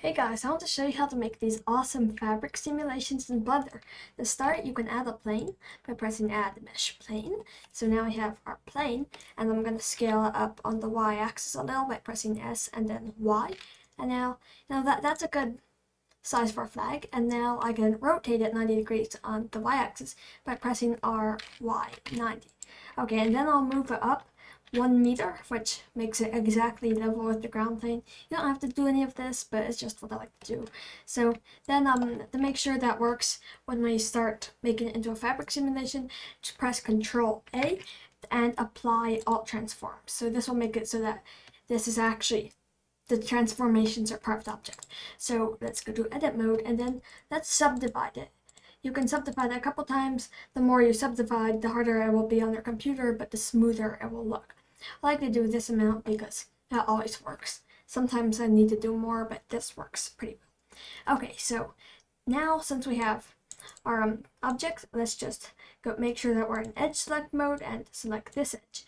Hey guys, I want to show you how to make these awesome fabric simulations in Blender. To start, you can add a plane by pressing Add Mesh Plane. So now we have our plane, and I'm going to scale it up on the Y-axis a little by pressing S and then Y. And now that's a good size for a flag. And now I can rotate it 90 degrees on the Y-axis by pressing RY90. Okay, and then I'll move it up 1 meter, which makes it exactly level with the ground plane. You don't have to do any of this, but it's just what I like to do. So then to make sure that works when we start making it into a fabric simulation, just press Control A and apply Alt Transform. So this will make it so that this is actually the transformations are part of the object. So let's go to Edit Mode and then let's subdivide it. You can subdivide it a couple times. The more you subdivide, the harder it will be on your computer, but the smoother it will look. I like to do this amount because that always works. Sometimes I need to do more, but this works pretty well. Okay, so now since we have our object, let's just go make sure that we're in Edge Select mode and select this edge.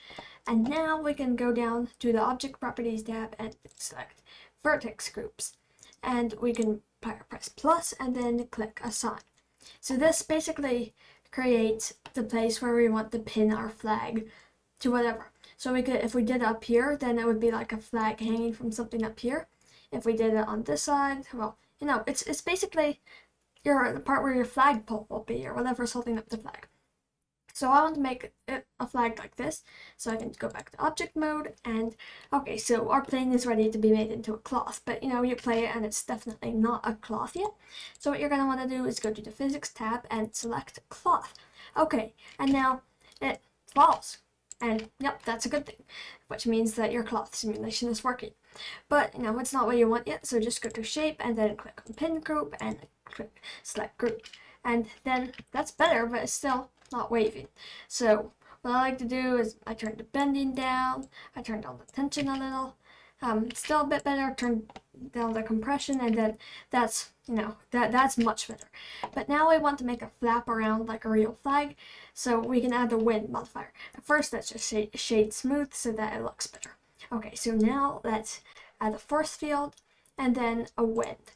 And now we can go down to the Object Properties tab and select Vertex Groups. And we can press plus and then click Assign. So this basically creates the place where we want to pin our flag to whatever. So we could, if we did it up here, then it would be like a flag hanging from something up here. If we did it on this side, well, you know, it's basically the part where your flagpole will be, or whatever's holding up the flag. So I want to make it a flag like this, so I can go back to object mode, and okay, so our plane is ready to be made into a cloth, but you know, you play it and it's definitely not a cloth yet. So what you're going to want to do is go to the Physics tab and select Cloth. Okay, and now it falls. And yep, that's a good thing, which means that your cloth simulation is working. But you know, it's not what you want yet, so just go to Shape and then click on Pin Group and click Select Group. And then that's better, but it's still not waving. So what I like to do is I turn the bending down, I turn down the tension a little. Still a bit better, turn down the compression, and then that's, you know, that's much better. But now we want to make a flap around like a real flag, so we can add the wind modifier. At first, let's just shade smooth so that it looks better. Okay, so now let's add a force field and then a wind.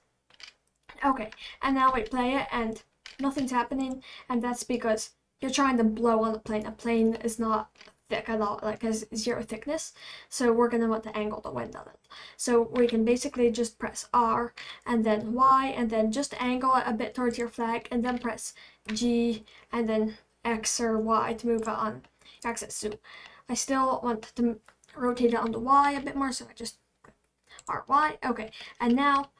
Okay, and now we play it and nothing's happening, and that's because you're trying to blow on the plane. A plane is not thick at all, like has 0 thickness, so we're going to want to angle the wind on it. So we can basically just press R and then Y and then just angle it a bit towards your flag and then press G and then X or Y to move it on your axis. So I still want to rotate it on the Y a bit more, so I just RY. Okay, and now,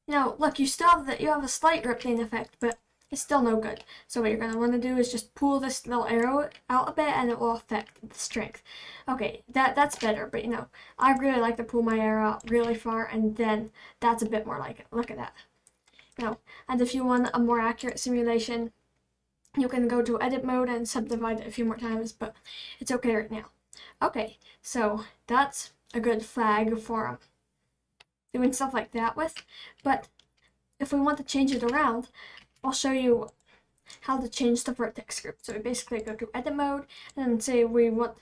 you know, look, you have a slight rippling effect, but it's still no good. So what you're going to want to do is just pull this little arrow out a bit and it will affect the strength. Okay, that's better, but you know, I really like to pull my arrow out really far, and then that's a bit more like it. Look at that. You know, and if you want a more accurate simulation, you can go to edit mode and subdivide it a few more times, but it's okay right now. Okay, so that's a good flag for doing stuff like that with, but if we want to change it around, I'll show you how to change the vertex group. So we basically go to edit mode and then say we want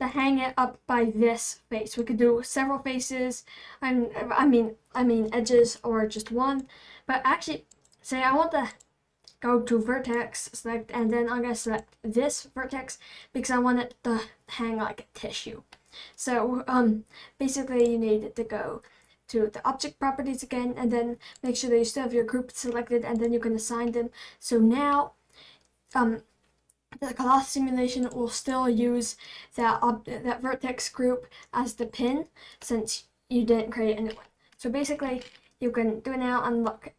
to hang it up by this face. We could do several faces, and I mean edges, or just one. But actually, say I want to go to vertex, select, and then I'm gonna select this vertex because I want it to hang like a tissue. So basically you need to go to the object properties again, and then make sure that you still have your group selected, and then you can assign them. So now the cloth simulation will still use that vertex group as the pin, since you didn't create a new one. So basically you can do it now and look.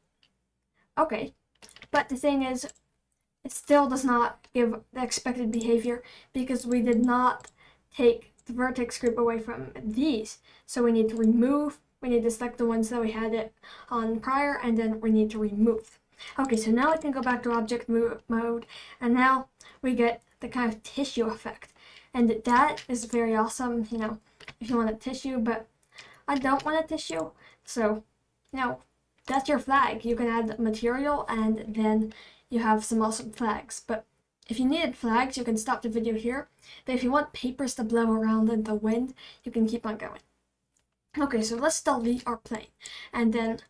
Okay, but the thing is, it still does not give the expected behavior because we did not take the vertex group away from these. So we need to select the ones that we had it on prior, and then we need to remove. Okay, so now we can go back to object mode, and now we get the kind of tissue effect. And that is very awesome, you know, if you want a tissue, but I don't want a tissue. So, you know, that's your flag. You can add material and then you have some awesome flags. But if you needed flags, you can stop the video here. But if you want papers to blow around in the wind, you can keep on going. Okay, so let's delete our plane, and then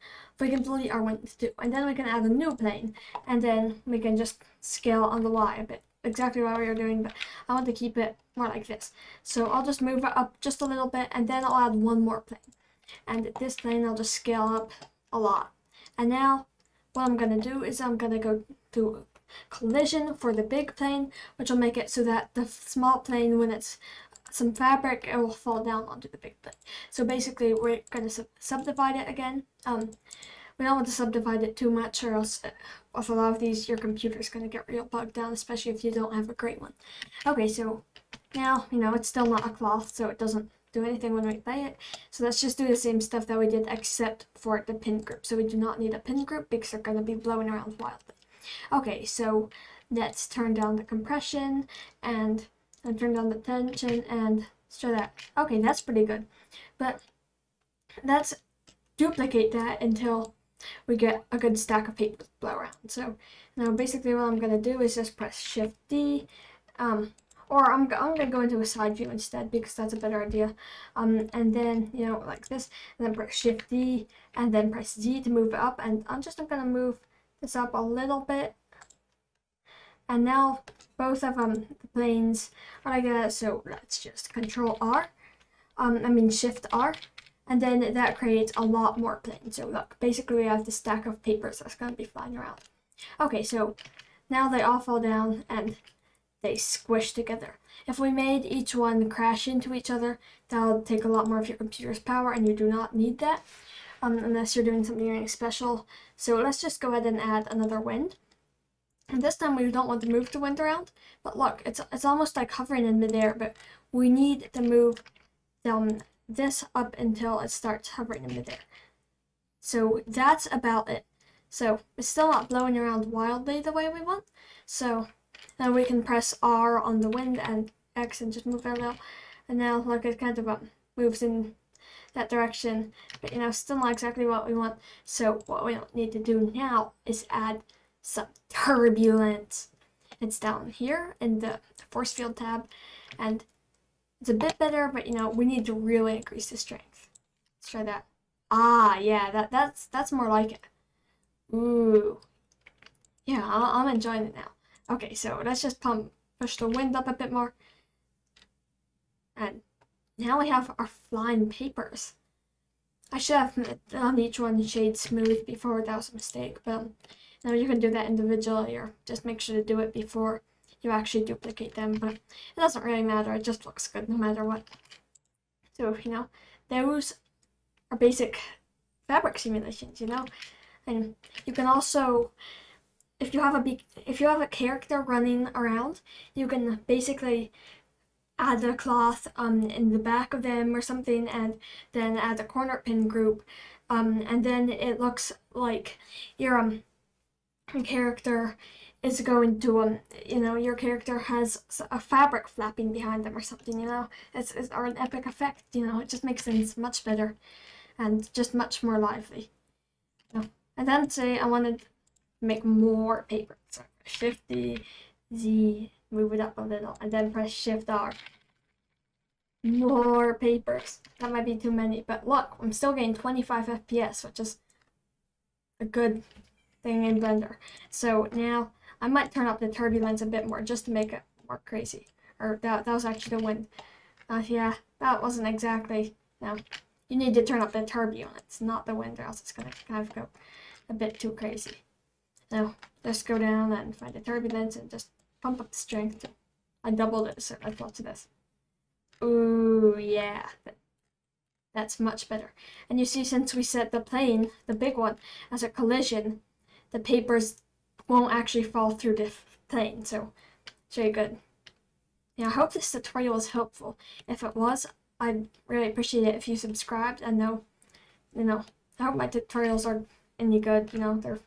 we can delete our winds too, and then we can add a new plane, and then we can just scale on the Y a bit, exactly what we were doing, but I want to keep it more like this. So I'll just move it up just a little bit, and then I'll add one more plane, and this plane I'll just scale up a lot. And now what I'm gonna do is I'm gonna go to collision for the big plane, which will make it so that the small plane, when it's some fabric, it will fall down onto the big plane. So basically we're going to subdivide it again. We don't want to subdivide it too much, or else with a lot of these your computer's going to get real bogged down, especially if you don't have a great one. Okay, so now it's still not a cloth, so it doesn't do anything when we play it. So let's just do the same stuff that we did except for the pin group. So we do not need a pin group because they're going to be blowing around wildly. Okay, so let's turn down the compression and turn down the tension and show that. Okay, that's pretty good. But let's duplicate that until we get a good stack of paper to blow around. So now basically what I'm going to do is just press Shift D, or I'm going to go into a side view instead because that's a better idea. And then, like this, and then press Shift D, and then press Z to move it up. And I'm going to move this up a little bit. And now both of the planes are like that, so let's just Control R, Shift R, and then that creates a lot more planes. So look, basically we have the stack of papers that's going to be flying around. Okay, so now they all fall down and they squish together. If we made each one crash into each other, that'll take a lot more of your computer's power, and you do not need that unless you're doing something really special. So let's just go ahead and add another wind. And this time we don't want to move the wind around, but look, it's almost like hovering in midair, but we need to move this up until it starts hovering in midair. So that's about it. So it's still not blowing around wildly the way we want. So now we can press R on the wind and X and just move it a little. And now look, it kind of moves in that direction, but still not exactly what we want. So what we need to do now is add some turbulence. It's down here in the force field tab, and it's a bit better, but we need to really increase the strength. Let's try that. Yeah, that's more like it. Ooh, yeah, I'm enjoying it now. Okay, so let's just push the wind up a bit more, and now we have our flying papers. I should have done each one shade smooth before. That was a mistake, but now you can do that individually, or just make sure to do it before you actually duplicate them, but it doesn't really matter. It just looks good no matter what. So, those are basic fabric simulations, and you can also, if you have a character running around, you can basically add a cloth in the back of them or something, and then add a corner pin group, and then it looks like your character is going to your character has a fabric flapping behind them or something. It's or an epic effect. It just makes things much better and just much more lively. And then say I wanted to make more paper, so Shift D, Z, move it up a little, and then press Shift R. More papers. That might be too many, but look, I'm still getting 25 FPS, which is a good thing in Blender. So now I might turn up the turbulence a bit more just to make it more crazy. Or that was actually the wind. Yeah, that wasn't exactly. No, you need to turn up the turbulence, not the wind, or else it's gonna kind of go a bit too crazy. Now just go down and find the turbulence and just pump up the strength. I doubled it, so let's watch this. Ooh, yeah. That's much better. And you see, since we set the plane, the big one, as a collision, the papers won't actually fall through the plane, so it's very good. Yeah, I hope this tutorial was helpful. If it was, I'd really appreciate it if you subscribed. And I hope my tutorials are any good. They're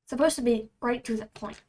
supposed to be right to the point.